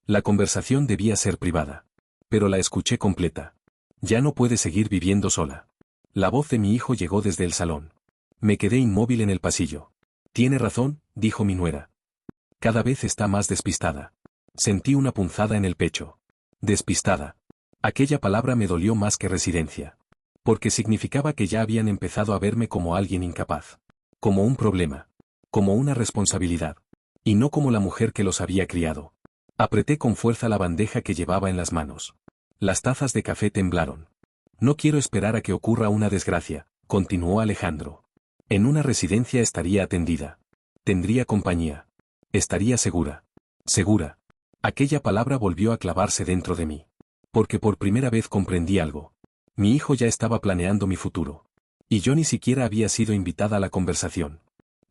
La conversación debía ser privada. Pero la escuché completa. Ya no puede seguir viviendo sola. La voz de mi hijo llegó desde el salón. Me quedé inmóvil en el pasillo. Tiene razón, dijo mi nuera. Cada vez está más despistada. Sentí una punzada en el pecho. Despistada. Aquella palabra me dolió más que residencia. Porque significaba que ya habían empezado a verme como alguien incapaz. Como un problema. Como una responsabilidad. Y no como la mujer que los había criado. Apreté con fuerza la bandeja que llevaba en las manos. Las tazas de café temblaron. No quiero esperar a que ocurra una desgracia, continuó Alejandro. En una residencia estaría atendida. Tendría compañía. Estaría segura. Segura. Aquella palabra volvió a clavarse dentro de mí. Porque por primera vez comprendí algo. Mi hijo ya estaba planeando mi futuro. Y yo ni siquiera había sido invitada a la conversación.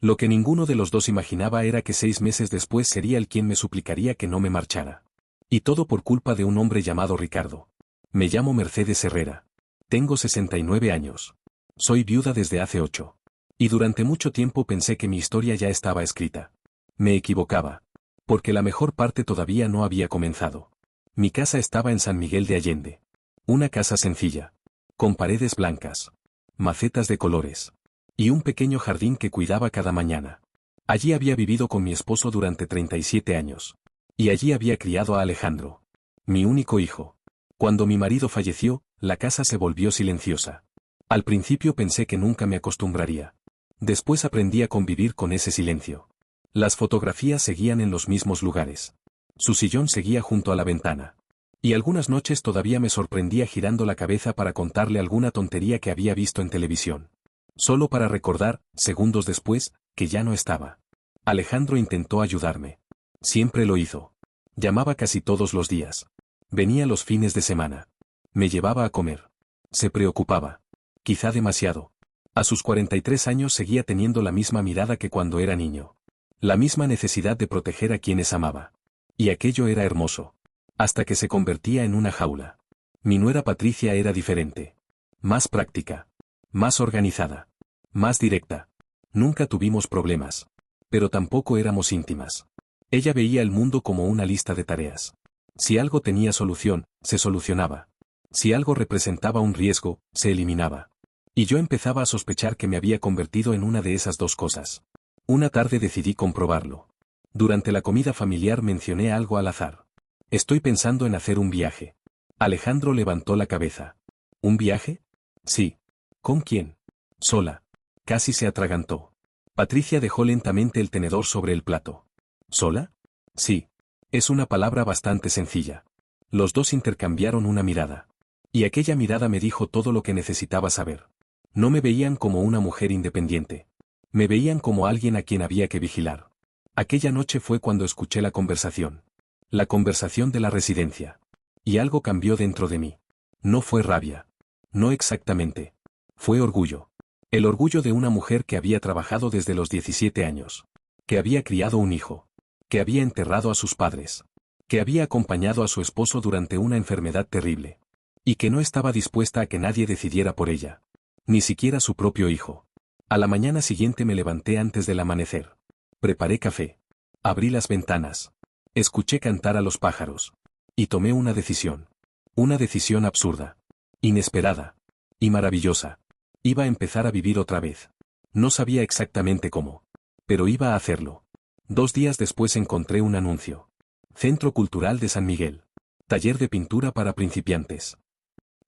Lo que ninguno de los dos imaginaba era que 6 meses después sería él quien me suplicaría que no me marchara. Y todo por culpa de un hombre llamado Ricardo. Me llamo Mercedes Herrera. Tengo 69 años. Soy viuda desde hace 8. Y durante mucho tiempo pensé que mi historia ya estaba escrita. Me equivocaba. Porque la mejor parte todavía no había comenzado. Mi casa estaba en San Miguel de Allende. Una casa sencilla. Con paredes blancas. Macetas de colores. Y un pequeño jardín que cuidaba cada mañana. Allí había vivido con mi esposo durante 37 años. Y allí había criado a Alejandro. Mi único hijo. Cuando mi marido falleció, la casa se volvió silenciosa. Al principio pensé que nunca me acostumbraría. Después aprendí a convivir con ese silencio. Las fotografías seguían en los mismos lugares. Su sillón seguía junto a la ventana. Y algunas noches todavía me sorprendía girando la cabeza para contarle alguna tontería que había visto en televisión. Solo para recordar, segundos después, que ya no estaba. Alejandro intentó ayudarme. Siempre lo hizo. Llamaba casi todos los días. Venía los fines de semana. Me llevaba a comer. Se preocupaba. Quizá demasiado. A sus 43 años seguía teniendo la misma mirada que cuando era niño. La misma necesidad de proteger a quienes amaba. Y aquello era hermoso. Hasta que se convertía en una jaula. Mi nuera Patricia era diferente. Más práctica. Más organizada. Más directa. Nunca tuvimos problemas. Pero tampoco éramos íntimas. Ella veía el mundo como una lista de tareas. Si algo tenía solución, se solucionaba. Si algo representaba un riesgo, se eliminaba. Y yo empezaba a sospechar que me había convertido en una de esas dos cosas. Una tarde decidí comprobarlo. Durante la comida familiar mencioné algo al azar. Estoy pensando en hacer un viaje. Alejandro levantó la cabeza. ¿Un viaje? Sí. ¿Con quién? Sola. Casi se atragantó. Patricia dejó lentamente el tenedor sobre el plato. ¿Sola? Sí. Es una palabra bastante sencilla. Los dos intercambiaron una mirada. Y aquella mirada me dijo todo lo que necesitaba saber. No me veían como una mujer independiente. Me veían como alguien a quien había que vigilar. Aquella noche fue cuando escuché la conversación. La conversación de la residencia. Y algo cambió dentro de mí. No fue rabia. No exactamente. Fue orgullo. El orgullo de una mujer que había trabajado desde los 17 años. Que había criado un hijo. Que había enterrado a sus padres. Que había acompañado a su esposo durante una enfermedad terrible. Y que no estaba dispuesta a que nadie decidiera por ella. Ni siquiera su propio hijo. A la mañana siguiente me levanté antes del amanecer. Preparé café. Abrí las ventanas. Escuché cantar a los pájaros. Y tomé una decisión. Una decisión absurda. Inesperada. Y maravillosa. Iba a empezar a vivir otra vez. No sabía exactamente cómo. Pero iba a hacerlo. 2 días después encontré un anuncio. Centro Cultural de San Miguel. Taller de pintura para principiantes.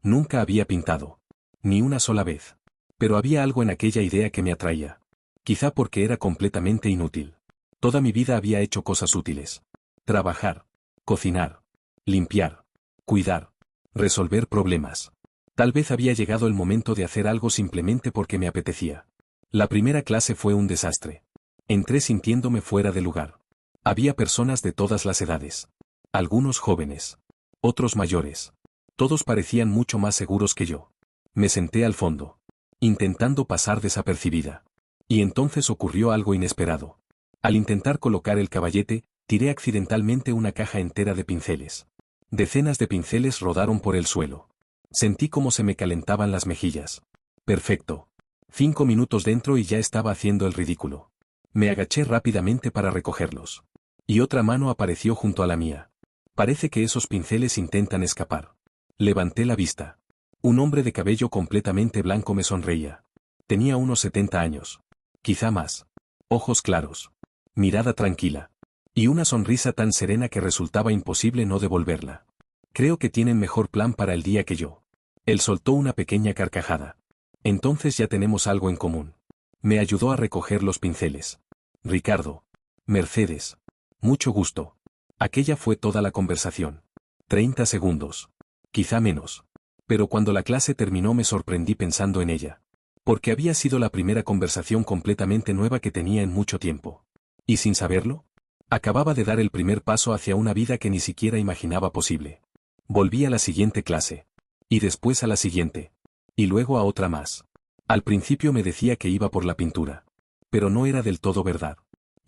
Nunca había pintado. Ni una sola vez. Pero había algo en aquella idea que me atraía. Quizá porque era completamente inútil. Toda mi vida había hecho cosas útiles. Trabajar. Cocinar. Limpiar. Cuidar. Resolver problemas. Tal vez había llegado el momento de hacer algo simplemente porque me apetecía. La primera clase fue un desastre. Entré sintiéndome fuera de lugar. Había personas de todas las edades. Algunos jóvenes. Otros mayores. Todos parecían mucho más seguros que yo. Me senté al fondo. Intentando pasar desapercibida. Y entonces ocurrió algo inesperado. Al intentar colocar el caballete, tiré accidentalmente una caja entera de pinceles. Decenas de pinceles rodaron por el suelo. Sentí como se me calentaban las mejillas. Perfecto. 5 minutos dentro y ya estaba haciendo el ridículo. Me agaché rápidamente para recogerlos. Y otra mano apareció junto a la mía. Parece que esos pinceles intentan escapar. Levanté la vista. Un hombre de cabello completamente blanco me sonreía. Tenía unos 70 años. Quizá más. Ojos claros. Mirada tranquila. Y una sonrisa tan serena que resultaba imposible no devolverla. Creo que tienen mejor plan para el día que yo. Él soltó una pequeña carcajada. Entonces ya tenemos algo en común. Me ayudó a recoger los pinceles. Ricardo. Mercedes. Mucho gusto. Aquella fue toda la conversación. 30 segundos. Quizá menos. Pero cuando la clase terminó me sorprendí pensando en ella. Porque había sido la primera conversación completamente nueva que tenía en mucho tiempo. Y sin saberlo, acababa de dar el primer paso hacia una vida que ni siquiera imaginaba posible. Volví a la siguiente clase. Y después a la siguiente. Y luego a otra más. Al principio me decía que iba por la pintura. Pero no era del todo verdad.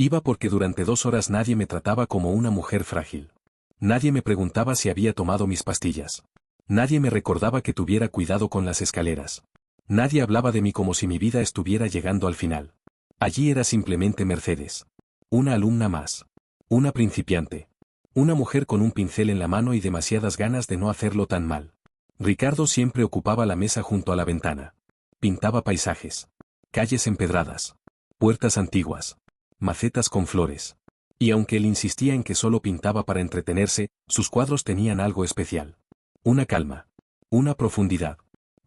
Iba porque durante 2 horas nadie me trataba como una mujer frágil. Nadie me preguntaba si había tomado mis pastillas. Nadie me recordaba que tuviera cuidado con las escaleras. Nadie hablaba de mí como si mi vida estuviera llegando al final. Allí era simplemente Mercedes. Una alumna más. Una principiante. Una mujer con un pincel en la mano y demasiadas ganas de no hacerlo tan mal. Ricardo siempre ocupaba la mesa junto a la ventana. Pintaba paisajes. Calles empedradas. Puertas antiguas. Macetas con flores. Y aunque él insistía en que solo pintaba para entretenerse, sus cuadros tenían algo especial. Una calma. Una profundidad.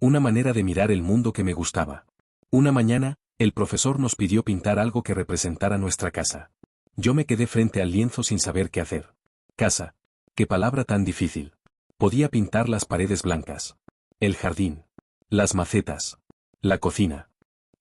Una manera de mirar el mundo que me gustaba. Una mañana, el profesor nos pidió pintar algo que representara nuestra casa. Yo me quedé frente al lienzo sin saber qué hacer. Casa. Qué palabra tan difícil. Podía pintar las paredes blancas. El jardín. Las macetas. La cocina.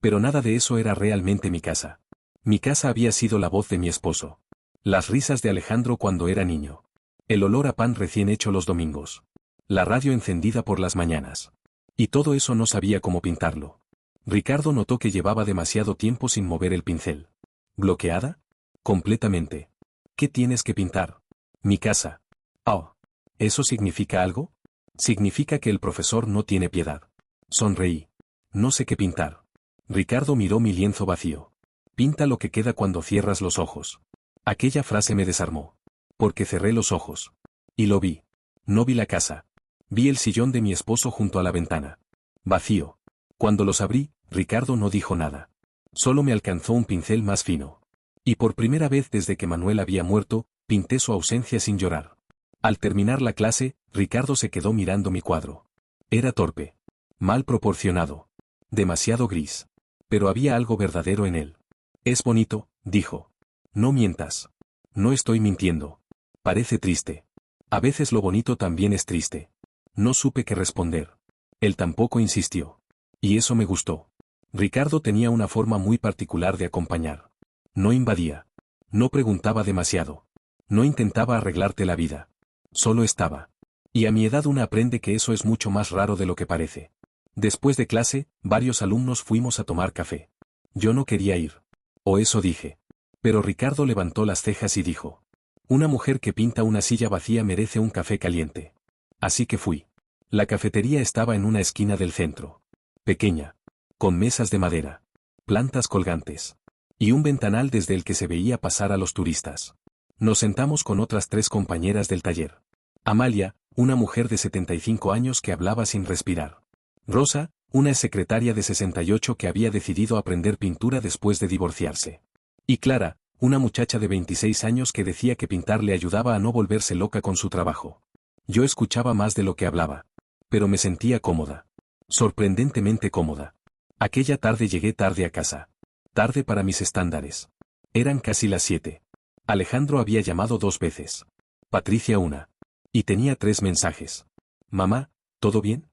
Pero nada de eso era realmente mi casa. Mi casa había sido la voz de mi esposo. Las risas de Alejandro cuando era niño. El olor a pan recién hecho los domingos. La radio encendida por las mañanas. Y todo eso no sabía cómo pintarlo. Ricardo notó que llevaba demasiado tiempo sin mover el pincel. ¿Bloqueada? Completamente. ¿Qué tienes que pintar? Mi casa. Oh. ¿Eso significa algo? Significa que el profesor no tiene piedad. Sonreí. No sé qué pintar. Ricardo miró mi lienzo vacío. Pinta lo que queda cuando cierras los ojos. Aquella frase me desarmó. Porque cerré los ojos. Y lo vi. No vi la casa. Vi el sillón de mi esposo junto a la ventana. Vacío. Cuando los abrí, Ricardo no dijo nada. Solo me alcanzó un pincel más fino. Y por primera vez desde que Manuel había muerto, pinté su ausencia sin llorar. Al terminar la clase, Ricardo se quedó mirando mi cuadro. Era torpe. Mal proporcionado. Demasiado gris. Pero había algo verdadero en él. Es bonito, dijo. No mientas. No estoy mintiendo. Parece triste. A veces lo bonito también es triste. No supe qué responder. Él tampoco insistió. Y eso me gustó. Ricardo tenía una forma muy particular de acompañar. No invadía. No preguntaba demasiado. No intentaba arreglarte la vida. Solo estaba. Y a mi edad uno aprende que eso es mucho más raro de lo que parece. Después de clase, varios alumnos fuimos a tomar café. Yo no quería ir. O eso dije. Pero Ricardo levantó las cejas y dijo. Una mujer que pinta una silla vacía merece un café caliente. Así que fui. La cafetería estaba en una esquina del centro. Pequeña. Con mesas de madera. Plantas colgantes. Y un ventanal desde el que se veía pasar a los turistas. Nos sentamos con otras 3 compañeras del taller. Amalia, una mujer de 75 años que hablaba sin respirar. Rosa, una secretaria de 68 que había decidido aprender pintura después de divorciarse. Y Clara, una muchacha de 26 años que decía que pintar le ayudaba a no volverse loca con su trabajo. Yo escuchaba más de lo que hablaba. Pero me sentía cómoda. Sorprendentemente cómoda. Aquella tarde llegué tarde a casa. Tarde para mis estándares. Eran casi las 7. Alejandro había llamado 2 veces. Patricia una. Y tenía 3 mensajes. Mamá, ¿todo bien?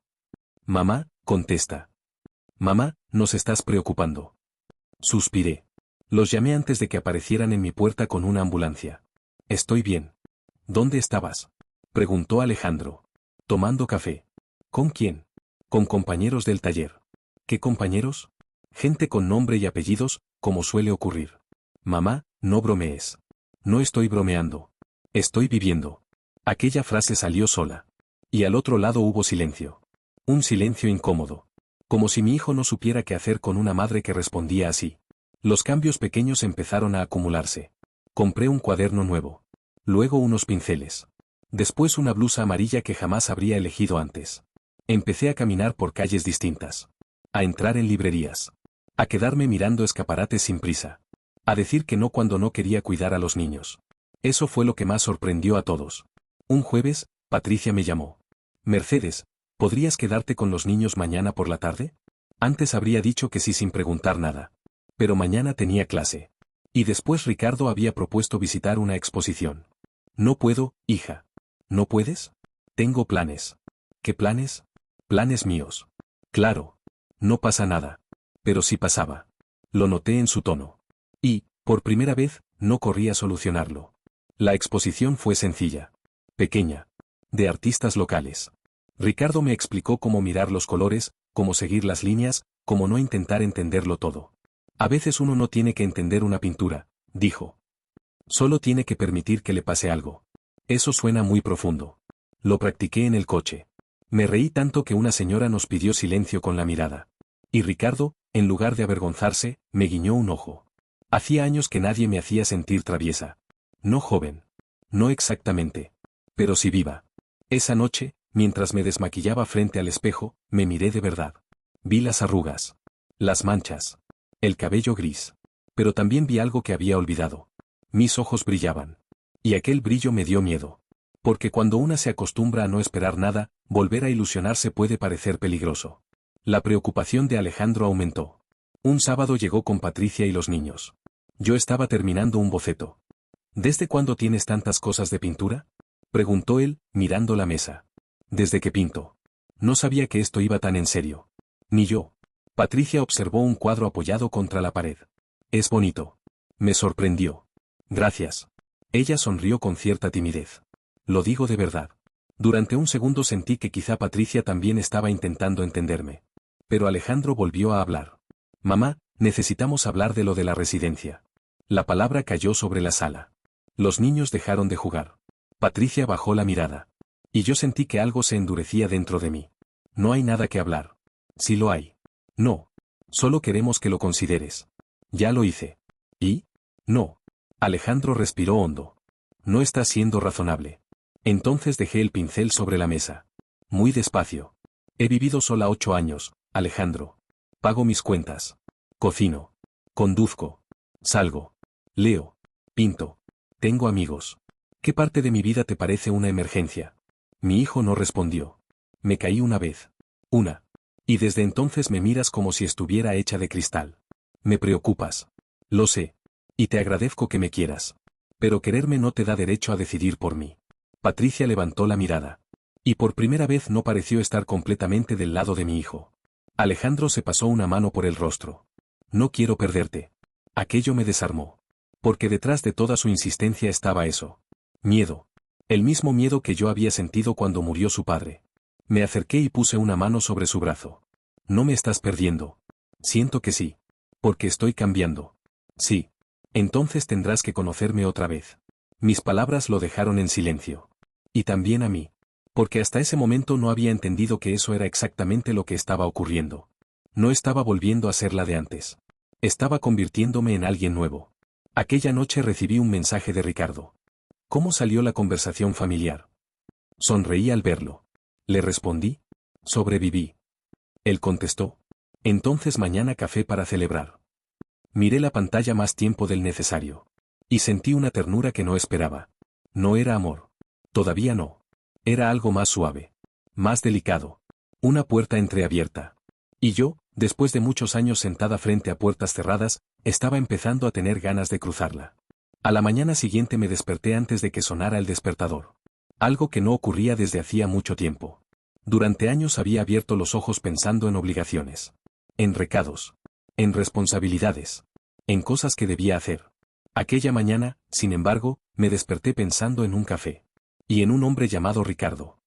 Mamá, contesta. Mamá, nos estás preocupando. Suspiré. Los llamé antes de que aparecieran en mi puerta con una ambulancia. Estoy bien. ¿Dónde estabas? Preguntó Alejandro. Tomando café. ¿Con quién? Con compañeros del taller. ¿Qué compañeros? Gente con nombre y apellidos, como suele ocurrir. Mamá, no bromees. No estoy bromeando. Estoy viviendo. Aquella frase salió sola. Y al otro lado hubo silencio. Un silencio incómodo. Como si mi hijo no supiera qué hacer con una madre que respondía así. Los cambios pequeños empezaron a acumularse. Compré un cuaderno nuevo. Luego unos pinceles. Después una blusa amarilla que jamás habría elegido antes. Empecé a caminar por calles distintas. A entrar en librerías. A quedarme mirando escaparates sin prisa. A decir que no cuando no quería cuidar a los niños. Eso fue lo que más sorprendió a todos. Un jueves, Patricia me llamó. Mercedes, ¿podrías quedarte con los niños mañana por la tarde? Antes habría dicho que sí sin preguntar nada. Pero mañana tenía clase. Y después Ricardo había propuesto visitar una exposición. No puedo, hija. ¿No puedes? Tengo planes. ¿Qué planes? Planes míos. Claro. No pasa nada. Pero sí pasaba. Lo noté en su tono. Y, por primera vez, no corrí a solucionarlo. La exposición fue sencilla. Pequeña. De artistas locales. Ricardo me explicó cómo mirar los colores, cómo seguir las líneas, cómo no intentar entenderlo todo. A veces uno no tiene que entender una pintura, dijo. Solo tiene que permitir que le pase algo. Eso suena muy profundo. Lo practiqué en el coche. Me reí tanto que una señora nos pidió silencio con la mirada. Y Ricardo, en lugar de avergonzarse, me guiñó un ojo. Hacía años que nadie me hacía sentir traviesa. No joven. No exactamente. Pero sí viva. Esa noche, mientras me desmaquillaba frente al espejo, me miré de verdad. Vi las arrugas. Las manchas. El cabello gris. Pero también vi algo que había olvidado. Mis ojos brillaban. Y aquel brillo me dio miedo. Porque cuando una se acostumbra a no esperar nada, volver a ilusionarse puede parecer peligroso. La preocupación de Alejandro aumentó. Un sábado llegó con Patricia y los niños. Yo estaba terminando un boceto. ¿Desde cuándo tienes tantas cosas de pintura? Preguntó él, mirando la mesa. Desde que pinto. No sabía que esto iba tan en serio. Ni yo. Patricia observó un cuadro apoyado contra la pared. Es bonito. Me sorprendió. Gracias. Ella sonrió con cierta timidez. Lo digo de verdad. Durante un segundo sentí que quizá Patricia también estaba intentando entenderme. Pero Alejandro volvió a hablar. Mamá, necesitamos hablar de lo de la residencia. La palabra cayó sobre la sala. Los niños dejaron de jugar. Patricia bajó la mirada. Y yo sentí que algo se endurecía dentro de mí. No hay nada que hablar. Sí lo hay. No. Solo queremos que lo consideres. Ya lo hice. ¿Y? No. Alejandro respiró hondo. No está siendo razonable. Entonces dejé el pincel sobre la mesa. Muy despacio. He vivido sola 8 años, Alejandro. Pago mis cuentas. Cocino. Conduzco. Salgo. Leo. Pinto. Tengo amigos. ¿Qué parte de mi vida te parece una emergencia? Mi hijo no respondió. Me caí una vez. Una. Y desde entonces me miras como si estuviera hecha de cristal. Me preocupas. Lo sé. Y te agradezco que me quieras. Pero quererme no te da derecho a decidir por mí. Patricia levantó la mirada. Y por primera vez no pareció estar completamente del lado de mi hijo. Alejandro se pasó una mano por el rostro. No quiero perderte. Aquello me desarmó. Porque detrás de toda su insistencia estaba eso. Miedo. El mismo miedo que yo había sentido cuando murió su padre. Me acerqué y puse una mano sobre su brazo. No me estás perdiendo. Siento que sí. Porque estoy cambiando. Sí. Entonces tendrás que conocerme otra vez. Mis palabras lo dejaron en silencio. Y también a mí. Porque hasta ese momento no había entendido que eso era exactamente lo que estaba ocurriendo. No estaba volviendo a ser la de antes. Estaba convirtiéndome en alguien nuevo. Aquella noche recibí un mensaje de Ricardo. ¿Cómo salió la conversación familiar? Sonreí al verlo. Le respondí. Sobreviví. Él contestó. Entonces mañana café para celebrar. Miré la pantalla más tiempo del necesario. Y sentí una ternura que no esperaba. No era amor. Todavía no. Era algo más suave. Más delicado. Una puerta entreabierta. Y yo, después de muchos años sentada frente a puertas cerradas, estaba empezando a tener ganas de cruzarla. A la mañana siguiente me desperté antes de que sonara el despertador. Algo que no ocurría desde hacía mucho tiempo. Durante años había abierto los ojos pensando en obligaciones. En recados. En responsabilidades. En cosas que debía hacer. Aquella mañana, sin embargo, me desperté pensando en un café. Y en un hombre llamado Ricardo.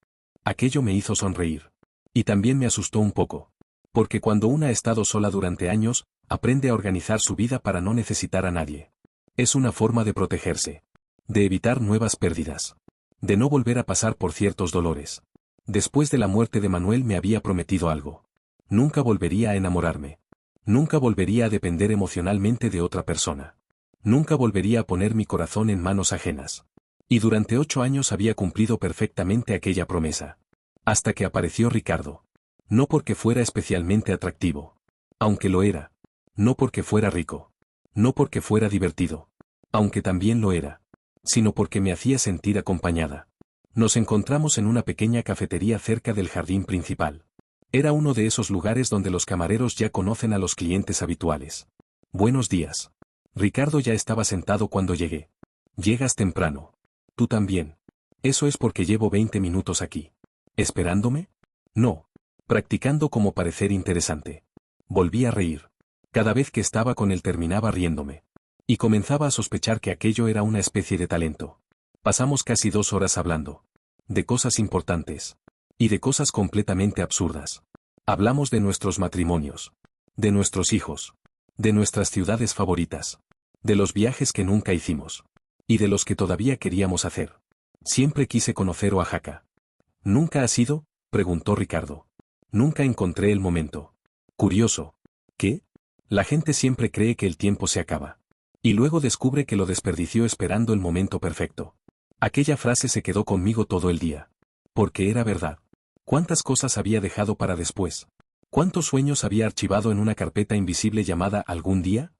Aquello me hizo sonreír. Y también me asustó un poco. Porque cuando una ha estado sola durante años, aprende a organizar su vida para no necesitar a nadie. Es una forma de protegerse. De evitar nuevas pérdidas. De no volver a pasar por ciertos dolores. Después de la muerte de Manuel me había prometido algo. Nunca volvería a enamorarme. Nunca volvería a depender emocionalmente de otra persona. Nunca volvería a poner mi corazón en manos ajenas. Y durante 8 años había cumplido perfectamente aquella promesa. Hasta que apareció Ricardo. No porque fuera especialmente atractivo. Aunque lo era. No porque fuera rico. No porque fuera divertido. Aunque también lo era. Sino porque me hacía sentir acompañada. Nos encontramos en una pequeña cafetería cerca del jardín principal. Era uno de esos lugares donde los camareros ya conocen a los clientes habituales. Buenos días. Ricardo ya estaba sentado cuando llegué. Llegas temprano. Tú también. Eso es porque llevo 20 minutos aquí. ¿Esperándome? No. Practicando como parecer interesante. Volví a reír. Cada vez que estaba con él terminaba riéndome. Y comenzaba a sospechar que aquello era una especie de talento. Pasamos casi 2 horas hablando. De cosas importantes. Y de cosas completamente absurdas. Hablamos de nuestros matrimonios. De nuestros hijos. De nuestras ciudades favoritas. De los viajes que nunca hicimos. Y de los que todavía queríamos hacer. Siempre quise conocer Oaxaca. ¿Nunca has ido? Preguntó Ricardo. Nunca encontré el momento. Curioso. ¿Qué? La gente siempre cree que el tiempo se acaba. Y luego descubre que lo desperdició esperando el momento perfecto. Aquella frase se quedó conmigo todo el día. Porque era verdad. ¿Cuántas cosas había dejado para después? ¿Cuántos sueños había archivado en una carpeta invisible llamada algún día?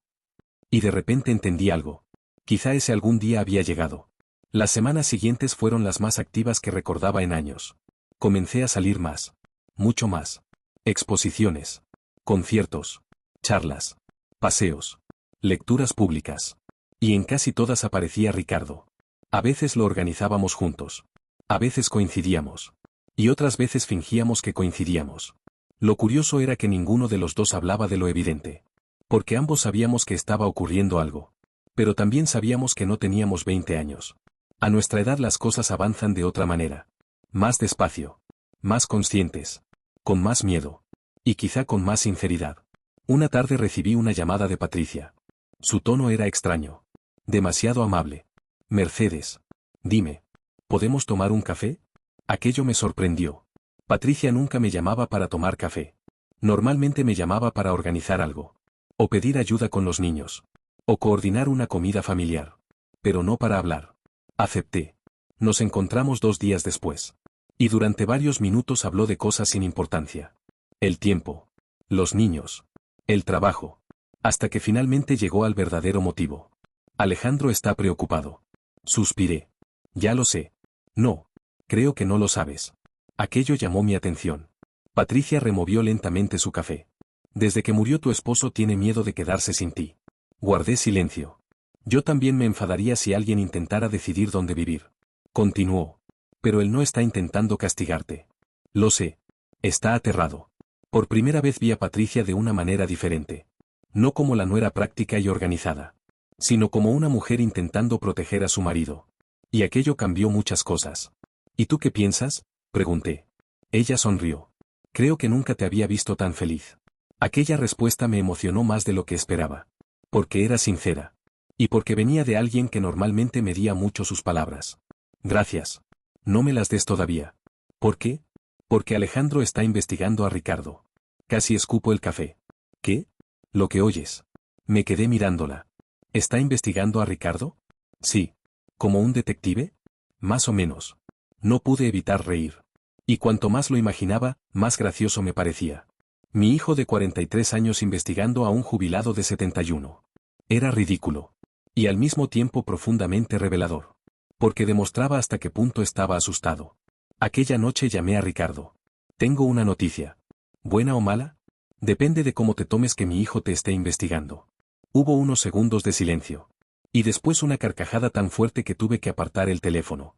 Y de repente entendí algo. Quizá ese algún día había llegado. Las semanas siguientes fueron las más activas que recordaba en años. Comencé a salir más. Mucho más. Exposiciones. Conciertos. Charlas. Paseos. Lecturas públicas. Y en casi todas aparecía Ricardo. A veces lo organizábamos juntos. A veces coincidíamos. Y otras veces fingíamos que coincidíamos. Lo curioso era que ninguno de los dos hablaba de lo evidente. Porque ambos sabíamos que estaba ocurriendo algo. Pero también sabíamos que no teníamos 20 años. A nuestra edad las cosas avanzan de otra manera. Más despacio. Más conscientes. Con más miedo. Y quizá con más sinceridad. Una tarde recibí una llamada de Patricia. Su tono era extraño. Demasiado amable. Mercedes. Dime. ¿Podemos tomar un café? Aquello me sorprendió. Patricia nunca me llamaba para tomar café. Normalmente me llamaba para organizar algo. O pedir ayuda con los niños. O coordinar una comida familiar. Pero no para hablar. Acepté. Nos encontramos 2 días después. Y durante varios minutos habló de cosas sin importancia. El tiempo. Los niños. El trabajo. Hasta que finalmente llegó al verdadero motivo. Alejandro está preocupado. Suspiré. Ya lo sé. No. Creo que no lo sabes. Aquello llamó mi atención. Patricia removió lentamente su café. Desde que murió tu esposo tiene miedo de quedarse sin ti. Guardé silencio. Yo también me enfadaría si alguien intentara decidir dónde vivir. Continuó. Pero él no está intentando castigarte. Lo sé. Está aterrado. Por primera vez vi a Patricia de una manera diferente. No como la nuera práctica y organizada. Sino como una mujer intentando proteger a su marido. Y aquello cambió muchas cosas. ¿Y tú qué piensas? Pregunté. Ella sonrió. Creo que nunca te había visto tan feliz. Aquella respuesta me emocionó más de lo que esperaba. Porque era sincera. Y porque venía de alguien que normalmente medía mucho sus palabras. Gracias. No me las des todavía. ¿Por qué? Porque Alejandro está investigando a Ricardo. Casi escupo el café. ¿Qué? Lo que oyes. Me quedé mirándola. ¿Está investigando a Ricardo? Sí. ¿Como un detective? Más o menos. No pude evitar reír. Y cuanto más lo imaginaba, más gracioso me parecía. Mi hijo de 43 años investigando a un jubilado de 71. Era ridículo. Y al mismo tiempo profundamente revelador. Porque demostraba hasta qué punto estaba asustado. Aquella noche llamé a Ricardo. Tengo una noticia. ¿Buena o mala? Depende de cómo te tomes que mi hijo te esté investigando. Hubo unos segundos de silencio. Y después una carcajada tan fuerte que tuve que apartar el teléfono.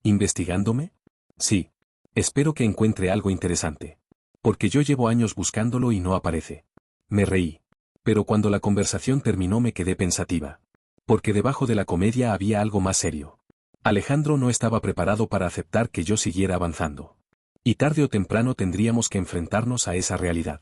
¿Investigándome? Sí. Espero que encuentre algo interesante. Porque yo llevo años buscándolo y no aparece. Me reí. Pero cuando la conversación terminó me quedé pensativa. Porque debajo de la comedia había algo más serio. Alejandro no estaba preparado para aceptar que yo siguiera avanzando. Y tarde o temprano tendríamos que enfrentarnos a esa realidad.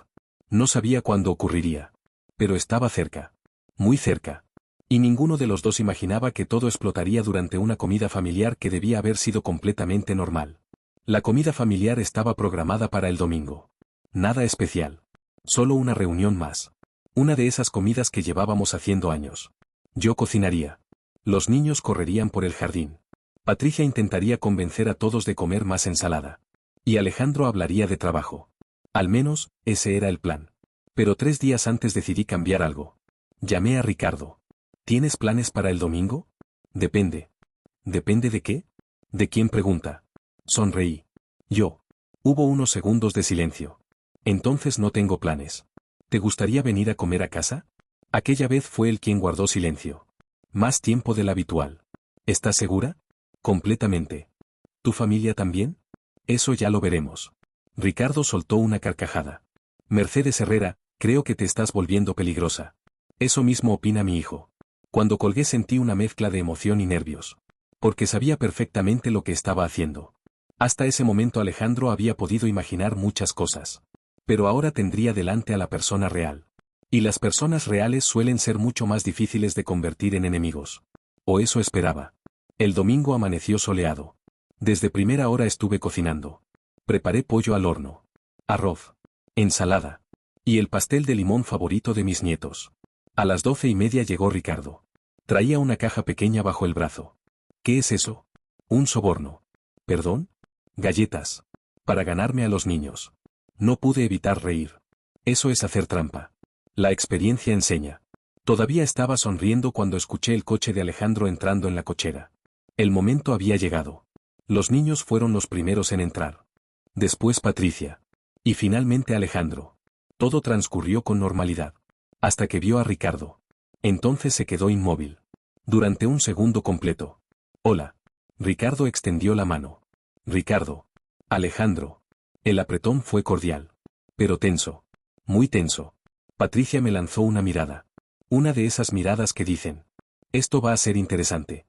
No sabía cuándo ocurriría. Pero estaba cerca. Muy cerca. Y ninguno de los dos imaginaba que todo explotaría durante una comida familiar que debía haber sido completamente normal. La comida familiar estaba programada para el domingo. Nada especial. Solo una reunión más. Una de esas comidas que llevábamos haciendo años. Yo cocinaría. Los niños correrían por el jardín. Patricia intentaría convencer a todos de comer más ensalada. Y Alejandro hablaría de trabajo. Al menos, ese era el plan. Pero 3 días antes decidí cambiar algo. Llamé a Ricardo. ¿Tienes planes para el domingo? Depende. ¿Depende de qué? ¿De quién pregunta? Sonreí. Yo. Hubo unos segundos de silencio. Entonces no tengo planes. ¿Te gustaría venir a comer a casa? Aquella vez fue él quien guardó silencio. Más tiempo del habitual. ¿Estás segura? Completamente. ¿Tu familia también? Eso ya lo veremos. Ricardo soltó una carcajada. Mercedes Herrera, creo que te estás volviendo peligrosa. Eso mismo opina mi hijo. Cuando colgué sentí una mezcla de emoción y nervios. Porque sabía perfectamente lo que estaba haciendo. Hasta ese momento Alejandro había podido imaginar muchas cosas. Pero ahora tendría delante a la persona real. Y las personas reales suelen ser mucho más difíciles de convertir en enemigos. O eso esperaba. El domingo amaneció soleado. Desde primera hora estuve cocinando. Preparé pollo al horno. Arroz. Ensalada. Y el pastel de limón favorito de mis nietos. A las 12:30 llegó Ricardo. Traía una caja pequeña bajo el brazo. ¿Qué es eso? Un soborno. ¿Perdón? Galletas. Para ganarme a los niños. No pude evitar reír. Eso es hacer trampa. La experiencia enseña. Todavía estaba sonriendo cuando escuché el coche de Alejandro entrando en la cochera. El momento había llegado. Los niños fueron los primeros en entrar. Después Patricia. Y finalmente Alejandro. Todo transcurrió con normalidad. Hasta que vio a Ricardo. Entonces se quedó inmóvil. Durante un segundo completo. Hola. Ricardo extendió la mano. Ricardo. Alejandro. El apretón fue cordial. Pero tenso. Muy tenso. Patricia me lanzó una mirada. Una de esas miradas que dicen. Esto va a ser interesante.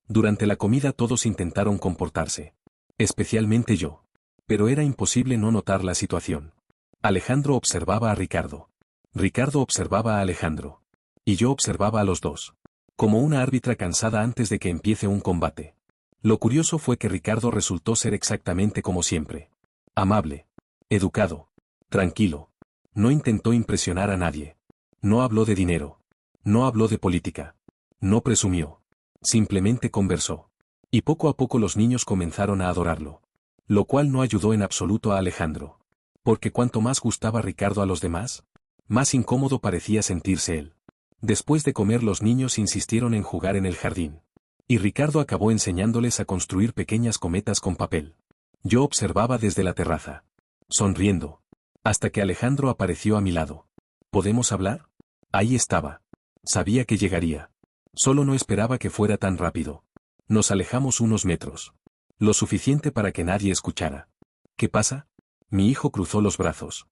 Durante la comida todos intentaron comportarse. Especialmente yo. Pero era imposible no notar la situación. Alejandro observaba a Ricardo. Ricardo observaba a Alejandro. Y yo observaba a los dos. Como una árbitra cansada antes de que empiece un combate. Lo curioso fue que Ricardo resultó ser exactamente como siempre. Amable. Educado. Tranquilo. No intentó impresionar a nadie. No habló de dinero. No habló de política. No presumió. Simplemente conversó. Y poco a poco los niños comenzaron a adorarlo. Lo cual no ayudó en absoluto a Alejandro. Porque cuanto más gustaba Ricardo a los demás, más incómodo parecía sentirse él. Después de comer los niños insistieron en jugar en el jardín. Y Ricardo acabó enseñándoles a construir pequeñas cometas con papel. Yo observaba desde la terraza. Sonriendo. Hasta que Alejandro apareció a mi lado. ¿Podemos hablar? Ahí estaba. Sabía que llegaría. Solo no esperaba que fuera tan rápido. Nos alejamos unos metros. Lo suficiente para que nadie escuchara. ¿Qué pasa? Mi hijo cruzó los brazos.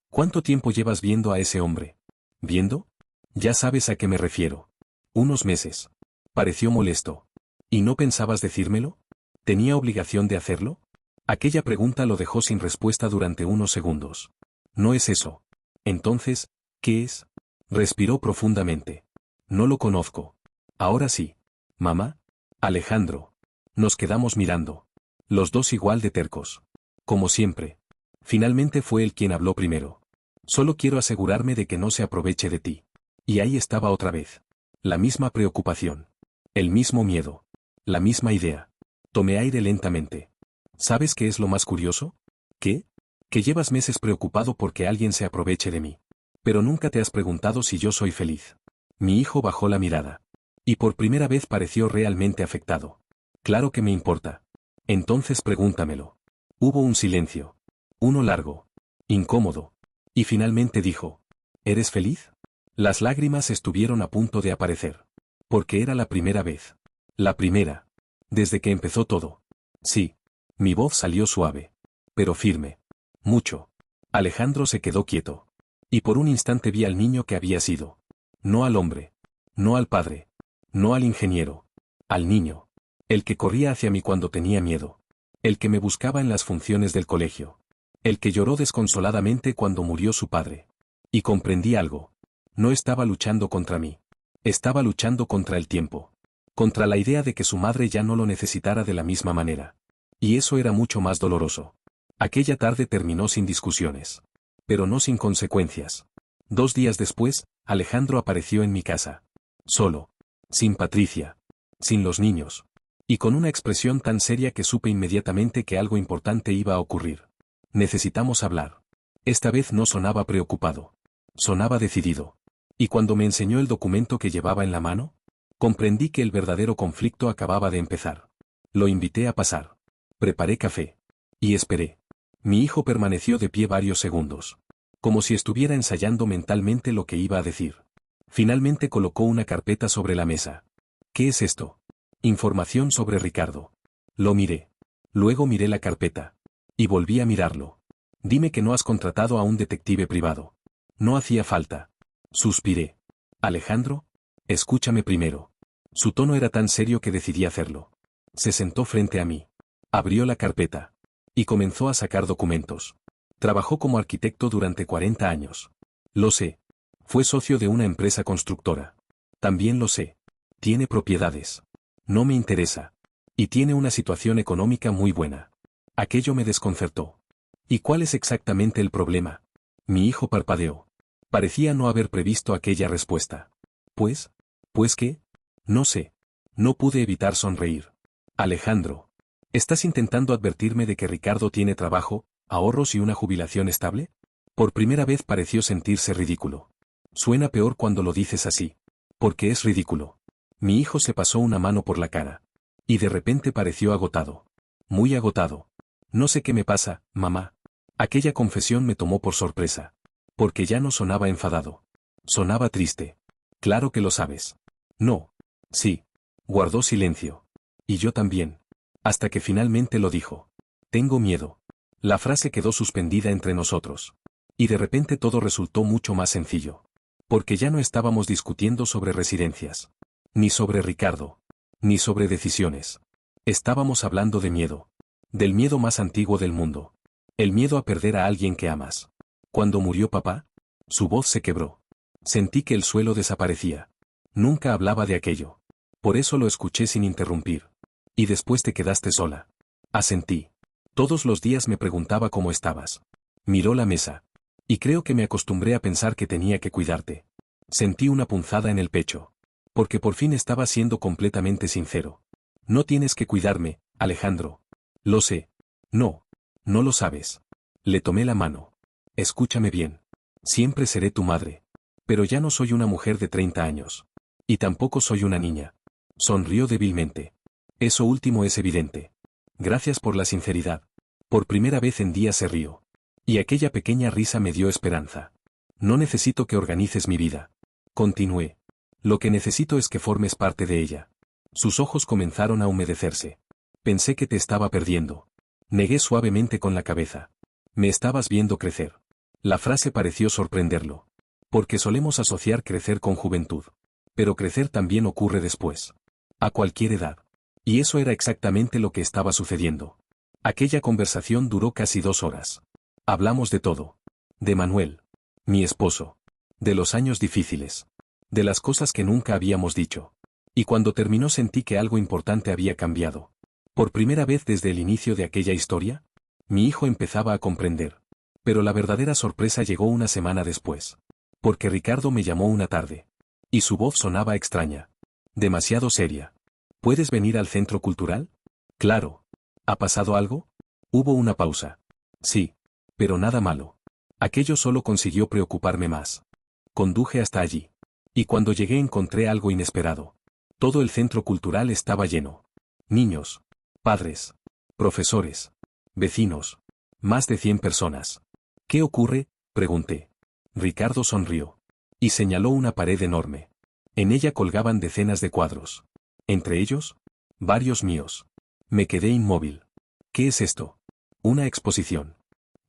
¿Cuánto tiempo llevas viendo a ese hombre? ¿Viendo? Ya sabes a qué me refiero. Unos meses. Pareció molesto. ¿Y no pensabas decírmelo? ¿Tenía obligación de hacerlo? Aquella pregunta lo dejó sin respuesta durante unos segundos. No es eso. Entonces, ¿qué es? Respiró profundamente. No lo conozco. Ahora sí. ¿Mamá? Alejandro. Nos quedamos mirando. Los dos igual de tercos. Como siempre. Finalmente fue él quien habló primero. Solo quiero asegurarme de que no se aproveche de ti. Y ahí estaba otra vez. La misma preocupación. El mismo miedo. La misma idea. Tomé aire lentamente. ¿Sabes qué es lo más curioso? ¿Qué? Que llevas meses preocupado porque alguien se aproveche de mí. Pero nunca te has preguntado si yo soy feliz. Mi hijo bajó la mirada. Y por primera vez pareció realmente afectado. Claro que me importa. Entonces pregúntamelo. Hubo un silencio. Uno largo. Incómodo. Y finalmente dijo. ¿Eres feliz? Las lágrimas estuvieron a punto de aparecer. Porque era la primera vez. La primera. Desde que empezó todo. Sí. Mi voz salió suave. Pero firme. Mucho. Alejandro se quedó quieto. Y por un instante vi al niño que había sido. No al hombre. No al padre. No al ingeniero. Al niño. El que corría hacia mí cuando tenía miedo. El que me buscaba en las funciones del colegio. El que lloró desconsoladamente cuando murió su padre. Y comprendí algo. No estaba luchando contra mí. Estaba luchando contra el tiempo. Contra la idea de que su madre ya no lo necesitara de la misma manera. Y eso era mucho más doloroso. Aquella tarde terminó sin discusiones. Pero no sin consecuencias. 2 días después, Alejandro apareció en mi casa. Solo. Sin Patricia. Sin los niños. Y con una expresión tan seria que supe inmediatamente que algo importante iba a ocurrir. Necesitamos hablar. Esta vez no sonaba preocupado. Sonaba decidido. Y cuando me enseñó el documento que llevaba en la mano, comprendí que el verdadero conflicto acababa de empezar. Lo invité a pasar. Preparé café. Y esperé. Mi hijo permaneció de pie varios segundos. Como si estuviera ensayando mentalmente lo que iba a decir. Finalmente colocó una carpeta sobre la mesa. ¿Qué es esto? Información sobre Ricardo. Lo miré. Luego miré la carpeta. Y volví a mirarlo. Dime que no has contratado a un detective privado. No hacía falta. Suspiré. Alejandro, escúchame primero. Su tono era tan serio que decidí hacerlo. Se sentó frente a mí. Abrió la carpeta. Y comenzó a sacar documentos. Trabajó como arquitecto durante 40 años. Lo sé. Fue socio de una empresa constructora. También lo sé. Tiene propiedades. No me interesa. Y tiene una situación económica muy buena. Aquello me desconcertó. ¿Y cuál es exactamente el problema? Mi hijo parpadeó. Parecía no haber previsto aquella respuesta. ¿Pues? ¿Pues qué? No sé. No pude evitar sonreír. Alejandro, ¿estás intentando advertirme de que Ricardo tiene trabajo, ahorros y una jubilación estable? Por primera vez pareció sentirse ridículo. Suena peor cuando lo dices así. Porque es ridículo. Mi hijo se pasó una mano por la cara. Y de repente pareció agotado. Muy agotado. No sé qué me pasa, mamá. Aquella confesión me tomó por sorpresa. Porque ya no sonaba enfadado. Sonaba triste. Claro que lo sabes. No. Sí. Guardó silencio. Y yo también. Hasta que finalmente lo dijo. Tengo miedo. La frase quedó suspendida entre nosotros. Y de repente todo resultó mucho más sencillo. Porque ya no estábamos discutiendo sobre residencias. Ni sobre Ricardo. Ni sobre decisiones. Estábamos hablando de miedo. Del miedo más antiguo del mundo. El miedo a perder a alguien que amas. Cuando murió papá, su voz se quebró. Sentí que el suelo desaparecía. Nunca hablaba de aquello. Por eso lo escuché sin interrumpir. Y después te quedaste sola. Asentí. Todos los días me preguntaba cómo estabas. Miró la mesa. Y creo que me acostumbré a pensar que tenía que cuidarte. Sentí una punzada en el pecho. Porque por fin estaba siendo completamente sincero. No tienes que cuidarme, Alejandro. Lo sé. No. No lo sabes. Le tomé la mano. Escúchame bien. Siempre seré tu madre. Pero ya no soy una mujer de 30 años. Y tampoco soy una niña. Sonrió débilmente. Eso último es evidente. Gracias por la sinceridad. Por primera vez en días se rió. Y aquella pequeña risa me dio esperanza. No necesito que organices mi vida. Continué. Lo que necesito es que formes parte de ella. Sus ojos comenzaron a humedecerse. Pensé que te estaba perdiendo. Negué suavemente con la cabeza. Me estabas viendo crecer. La frase pareció sorprenderlo. Porque solemos asociar crecer con juventud. Pero crecer también ocurre después. A cualquier edad. Y eso era exactamente lo que estaba sucediendo. Aquella conversación duró casi 2 horas. Hablamos de todo. De Manuel. Mi esposo. De los años difíciles. De las cosas que nunca habíamos dicho. Y cuando terminó sentí que algo importante había cambiado. Por primera vez desde el inicio de aquella historia, mi hijo empezaba a comprender. Pero la verdadera sorpresa llegó una semana después. Porque Ricardo me llamó una tarde. Y su voz sonaba extraña. Demasiado seria. ¿Puedes venir al centro cultural? Claro. ¿Ha pasado algo? Hubo una pausa. Sí. Pero nada malo. Aquello solo consiguió preocuparme más. Conduje hasta allí. Y cuando llegué encontré algo inesperado. Todo el centro cultural estaba lleno. Niños. Padres. Profesores. Vecinos. Más de 100 personas. ¿Qué ocurre? Pregunté. Ricardo sonrió. Y señaló una pared enorme. En ella colgaban decenas de cuadros. Entre ellos, varios míos. Me quedé inmóvil. ¿Qué es esto? Una exposición.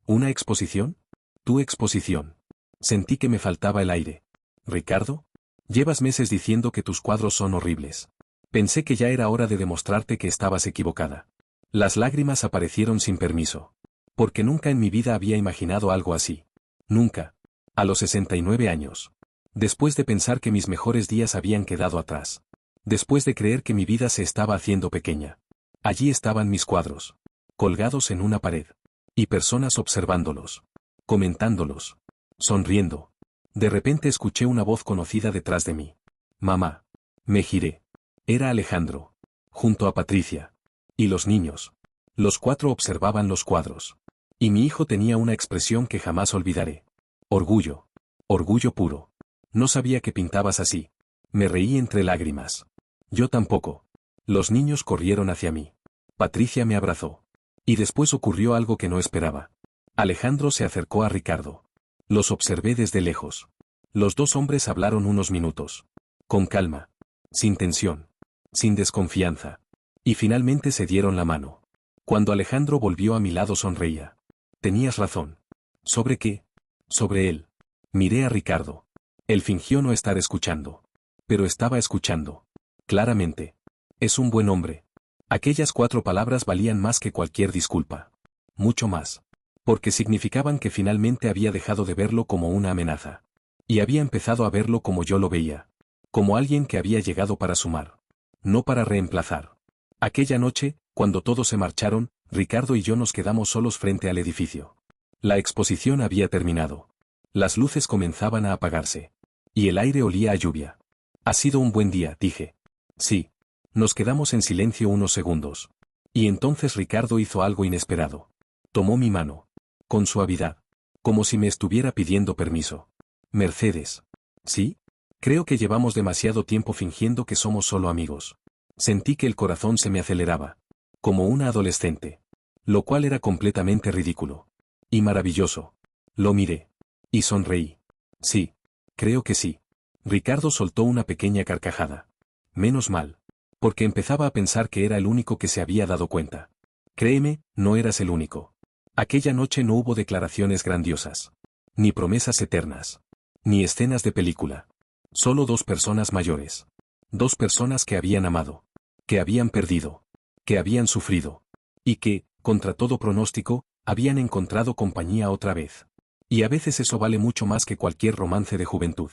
¿Una exposición? Tu exposición. Sentí que me faltaba el aire. Ricardo, llevas meses diciendo que tus cuadros son horribles. Pensé que ya era hora de demostrarte que estabas equivocada. Las lágrimas aparecieron sin permiso. Porque nunca en mi vida había imaginado algo así. Nunca. A los 69 años. Después de pensar que mis mejores días habían quedado atrás. Después de creer que mi vida se estaba haciendo pequeña. Allí estaban mis cuadros. Colgados en una pared. Y personas observándolos. Comentándolos. Sonriendo. De repente escuché una voz conocida detrás de mí. Mamá. Me giré. Era Alejandro. junto a Patricia. Y los niños. Los 4 observaban los cuadros. Y mi hijo tenía una expresión que jamás olvidaré. Orgullo. Orgullo puro. No sabía que pintabas así. Me reí entre lágrimas. Yo tampoco. Los niños corrieron hacia mí. Patricia me abrazó. Y después ocurrió algo que no esperaba. Alejandro se acercó a Ricardo. Los observé desde lejos. Los 2 hombres hablaron unos minutos. Con calma. Sin tensión. Sin desconfianza. Y finalmente se dieron la mano. Cuando Alejandro volvió a mi lado sonreía. Tenías razón. ¿Sobre qué? Sobre él. Miré a Ricardo. Él fingió no estar escuchando. Pero estaba escuchando. Claramente. Es un buen hombre. Aquellas 4 palabras valían más que cualquier disculpa. Mucho más. Porque significaban que finalmente había dejado de verlo como una amenaza. Y había empezado a verlo como yo lo veía. Como alguien que había llegado para sumar. No para reemplazar. Aquella noche, cuando todos se marcharon, Ricardo y yo nos quedamos solos frente al edificio. La exposición había terminado. Las luces comenzaban a apagarse. Y el aire olía a lluvia. Ha sido un buen día, dije. Sí. Nos quedamos en silencio unos segundos. Y entonces Ricardo hizo algo inesperado. Tomó mi mano. Con suavidad. Como si me estuviera pidiendo permiso. Mercedes. ¿Sí? Creo que llevamos demasiado tiempo fingiendo que somos solo amigos. Sentí que el corazón se me aceleraba. Como una adolescente. Lo cual era completamente ridículo. Y maravilloso. Lo miré. Y sonreí. Sí. Creo que sí. Ricardo soltó una pequeña carcajada. Menos mal. Porque empezaba a pensar que era el único que se había dado cuenta. Créeme, no eras el único. Aquella noche no hubo declaraciones grandiosas. Ni promesas eternas. Ni escenas de película. Solo 2 personas mayores. 2 personas que habían amado. Que habían perdido. Que habían sufrido. Y que, contra todo pronóstico, habían encontrado compañía otra vez. Y a veces eso vale mucho más que cualquier romance de juventud.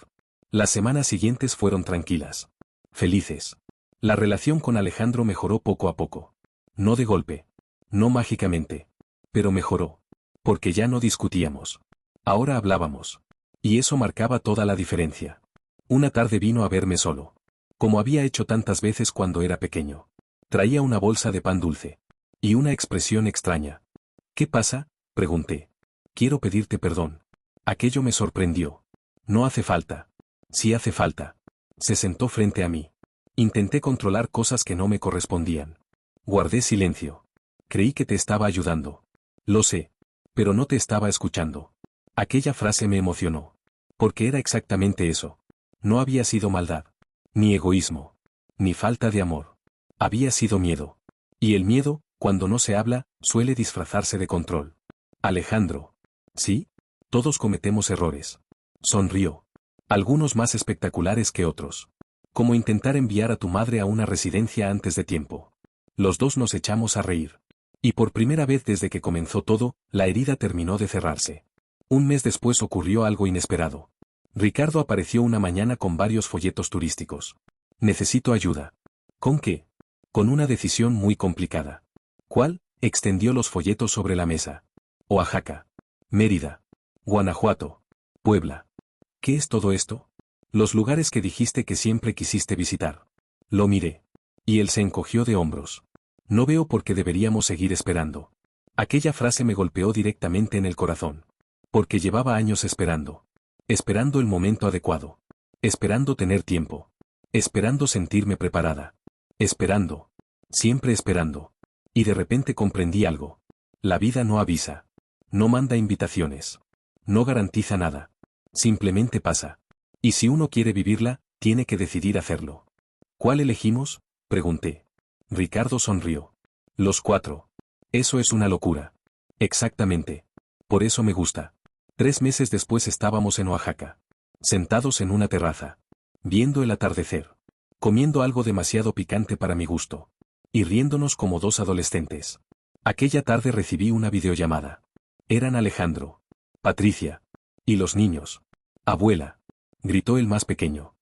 Las semanas siguientes fueron tranquilas. Felices. La relación con Alejandro mejoró poco a poco. No de golpe. No mágicamente. Pero mejoró. Porque ya no discutíamos. Ahora hablábamos. Y eso marcaba toda la diferencia. Una tarde vino a verme solo. Como había hecho tantas veces cuando era pequeño. Traía una bolsa de pan dulce. Y una expresión extraña. ¿Qué pasa?, pregunté. Quiero pedirte perdón. Aquello me sorprendió. No hace falta. Sí hace falta. Se sentó frente a mí. Intenté controlar cosas que no me correspondían. Guardé silencio. Creí que te estaba ayudando. Lo sé. Pero no te estaba escuchando. Aquella frase me emocionó. Porque era exactamente eso. No había sido maldad. Ni egoísmo. Ni falta de amor. Había sido miedo. Y el miedo, cuando no se habla, suele disfrazarse de control. Alejandro. ¿Sí? Todos cometemos errores. Sonrió. Algunos más espectaculares que otros. Como intentar enviar a tu madre a una residencia antes de tiempo. Los 2 nos echamos a reír. Y por primera vez desde que comenzó todo, la herida terminó de cerrarse. Un mes después ocurrió algo inesperado. Ricardo apareció una mañana con varios folletos turísticos. Necesito ayuda. ¿Con qué? Con una decisión muy complicada. ¿Cuál? Extendió los folletos sobre la mesa. Oaxaca. Mérida. Guanajuato. Puebla. ¿Qué es todo esto? Los lugares que dijiste que siempre quisiste visitar. Lo miré. Y él se encogió de hombros. No veo por qué deberíamos seguir esperando. Aquella frase me golpeó directamente en el corazón. Porque llevaba años esperando. Esperando el momento adecuado. Esperando tener tiempo. Esperando sentirme preparada. Esperando. Siempre esperando. Y de repente comprendí algo. La vida no avisa. No manda invitaciones. No garantiza nada. Simplemente pasa. Y si uno quiere vivirla, tiene que decidir hacerlo. ¿Cuál elegimos?, pregunté. Ricardo sonrió. Los 4. Eso es una locura. Exactamente. Por eso me gusta. 3 meses después estábamos en Oaxaca. Sentados en una terraza. Viendo el atardecer. Comiendo algo demasiado picante para mi gusto. Y riéndonos como 2 adolescentes. Aquella tarde recibí una videollamada. Eran Alejandro. Patricia. Y los niños. Abuela. Gritó el más pequeño.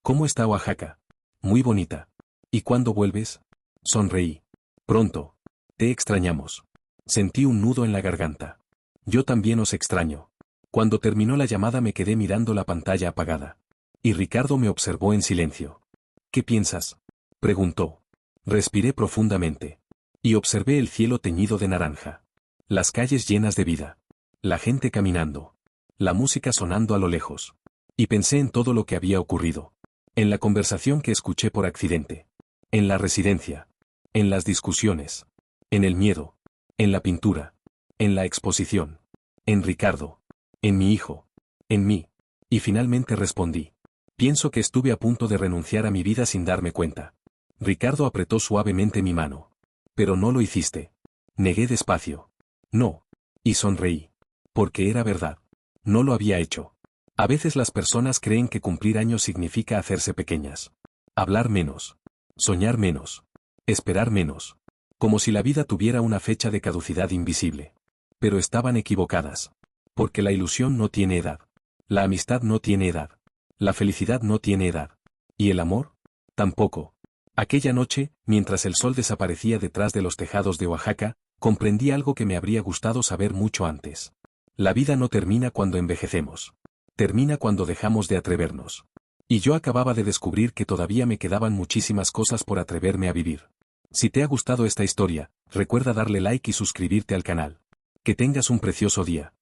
¿Cómo está Oaxaca? Muy bonita. ¿Y cuándo vuelves? Sonreí. Pronto. Te extrañamos. Sentí un nudo en la garganta. Yo también os extraño. Cuando terminó la llamada me quedé mirando la pantalla apagada. Y Ricardo me observó en silencio. ¿Qué piensas?, preguntó. Respiré profundamente. Y observé el cielo teñido de naranja. Las calles llenas de vida. La gente caminando. La música sonando a lo lejos. Y pensé en todo lo que había ocurrido. En la conversación que escuché por accidente. En la residencia. En las discusiones. En el miedo. En la pintura. En la exposición. En Ricardo. En mi hijo. En mí. Y finalmente respondí. Pienso que estuve a punto de renunciar a mi vida sin darme cuenta. Ricardo apretó suavemente mi mano. Pero no lo hiciste. Negué despacio. No. Y sonreí. Porque era verdad. No lo había hecho. A veces las personas creen que cumplir años significa hacerse pequeñas. Hablar menos. Soñar menos. Esperar menos. Como si la vida tuviera una fecha de caducidad invisible. Pero estaban equivocadas. Porque la ilusión no tiene edad. La amistad no tiene edad. La felicidad no tiene edad. ¿Y el amor? Tampoco. Aquella noche, mientras el sol desaparecía detrás de los tejados de Oaxaca, comprendí algo que me habría gustado saber mucho antes. La vida no termina cuando envejecemos. Termina cuando dejamos de atrevernos. Y yo acababa de descubrir que todavía me quedaban muchísimas cosas por atreverme a vivir. Si te ha gustado esta historia, recuerda darle like y suscribirte al canal. Que tengas un precioso día.